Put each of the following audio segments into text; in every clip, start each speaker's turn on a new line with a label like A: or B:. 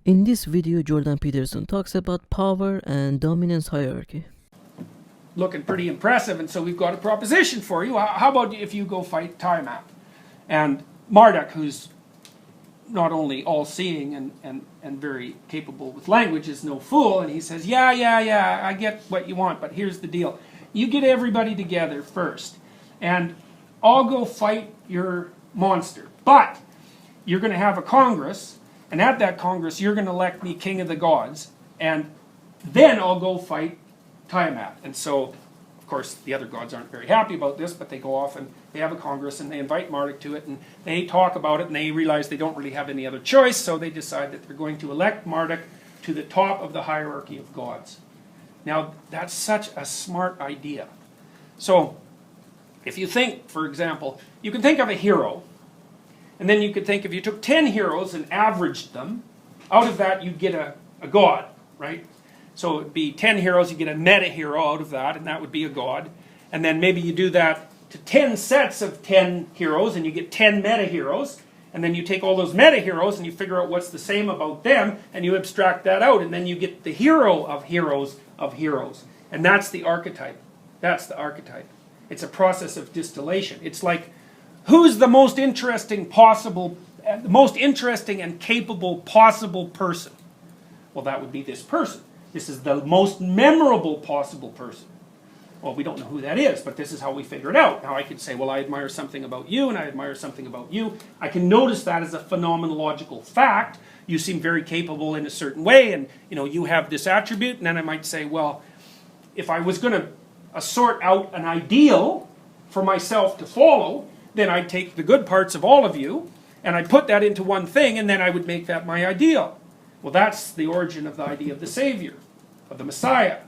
A: In this video, Jordan Peterson talks about power and dominance hierarchy.
B: Looking pretty impressive, and so we've got a proposition for you. How about if you go fight Tiamat? And Marduk, who's not only all-seeing and very capable with language, is no fool, and he says, yeah, I get what you want, but here's the deal. You get everybody together first, and I'll go fight your monster. But you're going to have a Congress, and at that Congress, you're going to elect me king of the gods, and then I'll go fight Tiamat. And so, of course, the other gods aren't very happy about this, but they go off and they have a Congress, and they invite Marduk to it, and they talk about it, and they realize they don't really have any other choice, so they decide that they're going to elect Marduk to the top of the hierarchy of gods. Now, that's such a smart idea. So, if you think, for example, you can think of a hero, and then you could think if you took 10 heroes and averaged them, out of that you'd get a god, right? So it would be 10 heroes, you get a meta-hero out of that, and that would be a god. And then maybe you do that to 10 sets of 10 heroes, and you get 10 meta-heroes. And then you take all those meta-heroes, and you figure out what's the same about them, and you abstract that out, and then you get the hero of heroes of heroes. And that's the archetype. That's the archetype. It's a process of distillation. It's like, who's the most interesting and capable possible person? Well, that would be this person. This is the most memorable possible person. Well, we don't know who that is, but this is how we figure it out. Now I could say, well, I admire something about you, and I admire something about you. I can notice that as a phenomenological fact. You seem very capable in a certain way, and you have this attribute, and then I might say, well, if I was going to sort out an ideal for myself to follow, then I'd take the good parts of all of you, and I'd put that into one thing, and then I would make that my ideal. Well, that's the origin of the idea of the Savior, of the Messiah.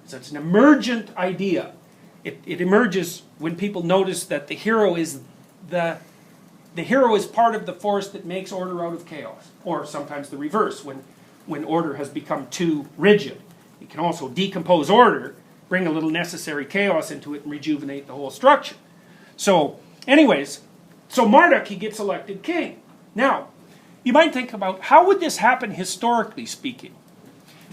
B: So it's an emergent idea. It emerges when people notice that the hero is part of the force that makes order out of chaos, or sometimes the reverse, when order has become too rigid. It can also decompose order, bring a little necessary chaos into it, and rejuvenate the whole structure. So, anyways, so Marduk, he gets elected king. Now, you might think about, how would this happen historically speaking?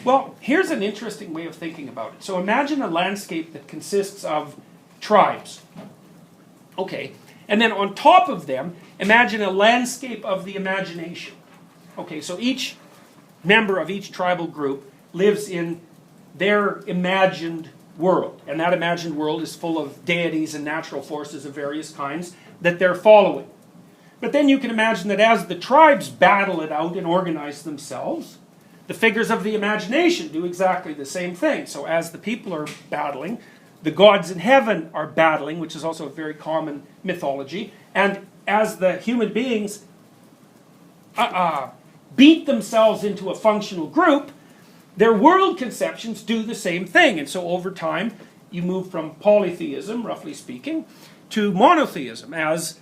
B: Well, here's an interesting way of thinking about it. So imagine a landscape that consists of tribes. Okay, and then on top of them, imagine a landscape of the imagination. Okay, so each member of each tribal group lives in their imagined world. And that imagined world is full of deities and natural forces of various kinds that they're following. But then you can imagine that as the tribes battle it out and organize themselves, the figures of the imagination do exactly the same thing. So as the people are battling, the gods in heaven are battling, which is also a very common mythology. And as the human beings beat themselves into a functional group, their world conceptions do the same thing. And so over time, you move from polytheism, roughly speaking, to monotheism, as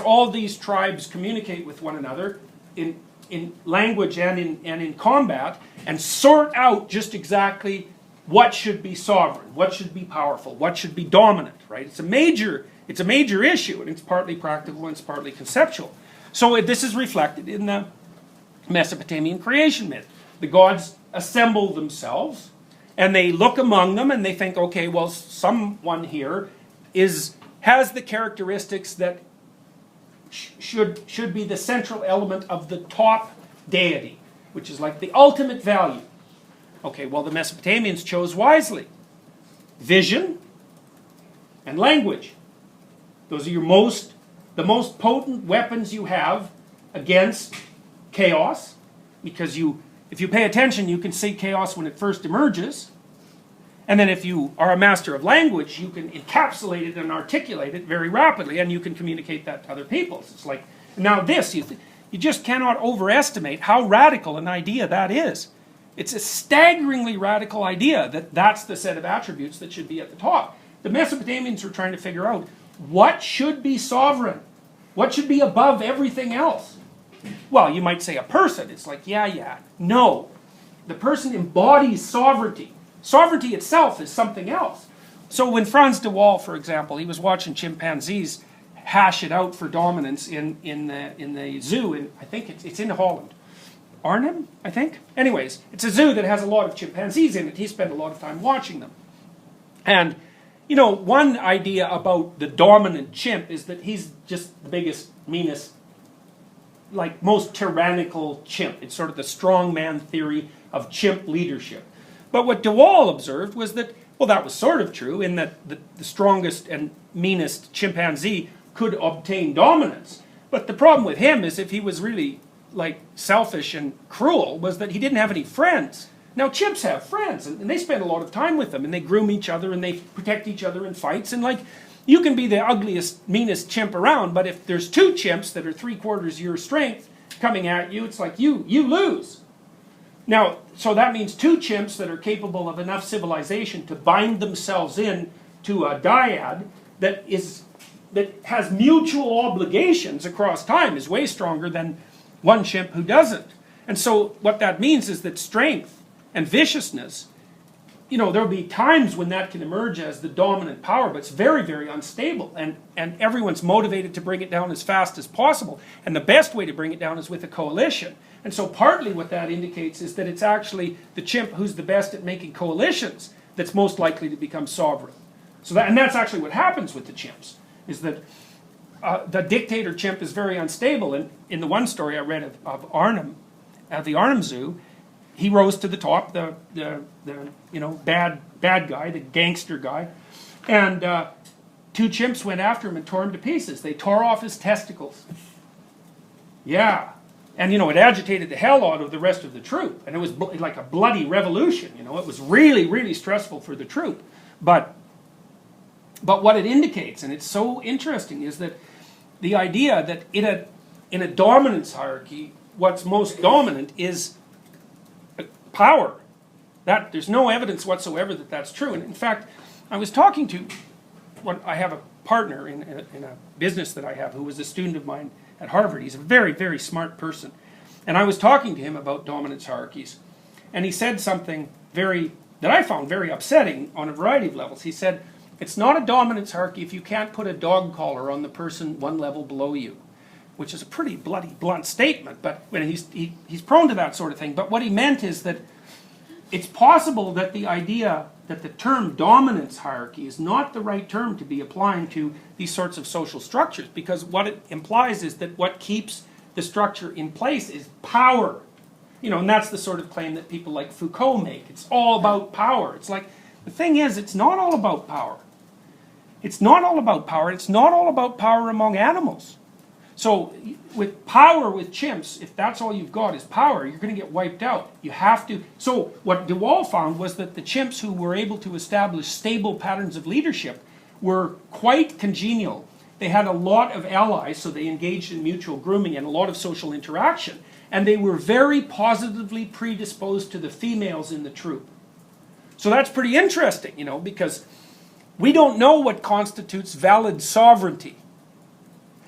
B: all these tribes communicate with one another in language and in combat, and sort out just exactly what should be sovereign, what should be powerful, what should be dominant, right? It's a major issue, and it's partly practical and it's partly conceptual. So this is reflected in the Mesopotamian creation myth. The gods assemble themselves, and they look among them, and they think, okay, well, someone here has the characteristics that should be the central element of the top deity, which is like the ultimate value. Okay, well, the Mesopotamians chose wisely. Vision and language. Those are the most potent weapons you have against chaos, because if you pay attention, you can see chaos when it first emerges. And then if you are a master of language, you can encapsulate it and articulate it very rapidly, and you can communicate that to other people. It's like, now this, you just cannot overestimate how radical an idea that is. It's a staggeringly radical idea that that's the set of attributes that should be at the top. The Mesopotamians were trying to figure out what should be sovereign, what should be above everything else. Well, you might say a person. It's like, yeah. No. The person embodies sovereignty. Sovereignty itself is something else. So when Franz de Waal, for example, he was watching chimpanzees hash it out for dominance in the zoo, and I think it's in Holland. Arnhem, I think. Anyways, it's a zoo that has a lot of chimpanzees in it. He spent a lot of time watching them. And, you know, one idea about the dominant chimp is that he's just the biggest, meanest, like most tyrannical chimp. It's sort of the strongman theory of chimp leadership. But what DeWall observed was that, well, that was sort of true in that the strongest and meanest chimpanzee could obtain dominance. But the problem with him is if he was really like selfish and cruel was that he didn't have any friends. Now chimps have friends and they spend a lot of time with them and they groom each other and they protect each other in fights and like you can be the ugliest, meanest chimp around, but if there's two chimps that are 3/4 your strength coming at you, it's like you lose. Now, so that means two chimps that are capable of enough civilization to bind themselves in to a dyad that has mutual obligations across time is way stronger than one chimp who doesn't. And so what that means is that strength and viciousness, you know, there'll be times when that can emerge as the dominant power, but it's very, very unstable. And everyone's motivated to bring it down as fast as possible. And the best way to bring it down is with a coalition. And so partly what that indicates is that it's actually the chimp who's the best at making coalitions that's most likely to become sovereign. So and that's actually what happens with the chimps, is that the dictator chimp is very unstable. And in the one story I read of Arnhem, at the Arnhem Zoo, he rose to the top, the you know, bad guy, the gangster guy, and two chimps went after him and tore him to pieces. They tore off his testicles. Yeah. And, you know, it agitated the hell out of the rest of the troop. And it was like a bloody revolution, you know. It was really, really stressful for the troop. But what it indicates, and it's so interesting, is that the idea that in a dominance hierarchy, what's most dominant is power. There's no evidence whatsoever that that's true. And in fact, I was talking to, I have a partner in a business that I have who was a student of mine at Harvard. He's a very, very smart person. And I was talking to him about dominance hierarchies. And he said something that I found very upsetting on a variety of levels. He said, it's not a dominance hierarchy if you can't put a dog collar on the person one level below you. Which is a pretty bloody blunt statement, but he's prone to that sort of thing. But what he meant is that it's possible that the idea that the term dominance hierarchy is not the right term to be applying to these sorts of social structures, because what it implies is that what keeps the structure in place is power. You know, and that's the sort of claim that people like Foucault make. It's all about power. It's like, the thing is, it's not all about power. It's not all about power. It's not all about power among animals. So with power with chimps, if that's all you've got is power, you're going to get wiped out. You have to. So what DeWall found was that the chimps who were able to establish stable patterns of leadership were quite congenial. They had a lot of allies, so they engaged in mutual grooming and a lot of social interaction. And they were very positively predisposed to the females in the troop. So that's pretty interesting, you know, because we don't know what constitutes valid sovereignty.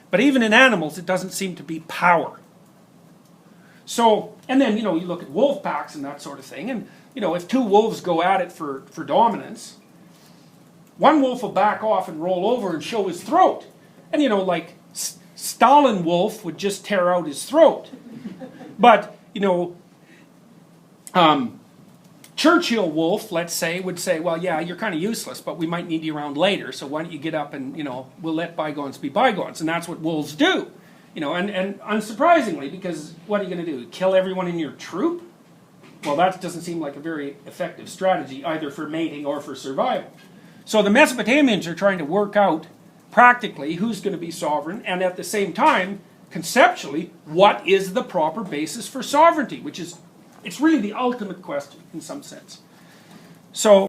B: But even in animals, it doesn't seem to be power. So, and then, you know, you look at wolf packs and that sort of thing, and, you know, if two wolves go at it for dominance, one wolf will back off and roll over and show his throat. And, you know, like, Stalin wolf would just tear out his throat. But, you know, Churchill wolf, let's say, would say, well, yeah, you're kind of useless, but we might need you around later, so why don't you get up and, you know, we'll let bygones be bygones. And that's what wolves do. You know, and unsurprisingly, because what are you going to do? Kill everyone in your troop? Well, that doesn't seem like a very effective strategy, either for mating or for survival. So the Mesopotamians are trying to work out, practically, who's going to be sovereign, and at the same time, conceptually, what is the proper basis for sovereignty, which is, it's really the ultimate question in some sense. So